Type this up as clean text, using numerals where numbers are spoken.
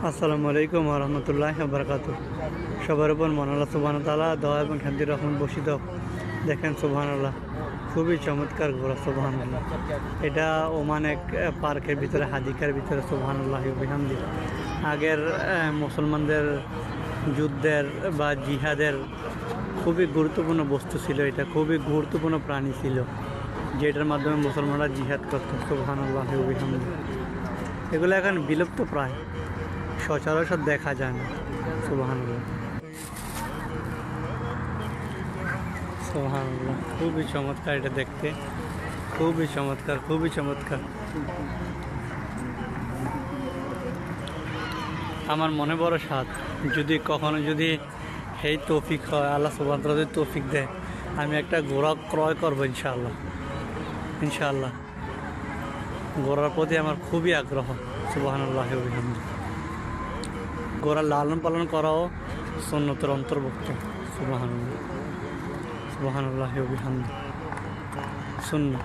আসসালামু আলাইকুম ওয়া রাহমাতুল্লাহি ওয়া বারাকাতুহু। সবার উপর মহান আল্লাহ সুবহানাহু ওয়া তাআলা দয়া এবং শান্তির রহমত বর্ষিত হোক। দেখেন সুবহানাল্লাহ, খুবই চমৎকার ঘোড়া সুবহানাল্লাহ। এটা ওমান এক পার্কের ভিতরে, হাদিকার ভিতরে সুবহানাল্লাহি ওয়া বিহামদি। আগের মুসলমানদের যুদ্ধের বা জিহাদের খুবই গুরুত্বপূর্ণ বস্তু ছিল। এটা খুবই গুরুত্বপূর্ণ প্রাণী ছিল, যেটার মাধ্যমে মুসলমানরা জিহাদ করত সুবহানাল্লাহি ওয়া বিহামদি। এগুলো এখন বিলুপ্ত প্রায়, সচরাচর দেখা যায় না। সুবহানাল্লাহ, সুবহানাল্লাহ, খুবই চমৎকার এটা দেখতে, খুবই চমৎকার, খুবই চমৎকার। আমার মনে বড় স্বাদ, যদি কখনো যদি এই তৌফিক হয়, আল্লাহ সুবহানাহু ওয়া তাআলা যদি তৌফিক দেয়, আমি একটা ঘোড়া ক্রয় করবো ইনশাআল্লাহ। ইনশাআল্লাহ ঘোড়ার প্রতি আমার খুবই আগ্রহ। সুবহানাল্লাহি ওয়া বিহামদিহি। ঘোড়ার লালন পালন করাও সুন্নতের অন্তর্ভুক্ত। সুবহানাল্লাহ, সুবহানাল্লাহি ওয়া বিহামদিহি। সুন্নাহ।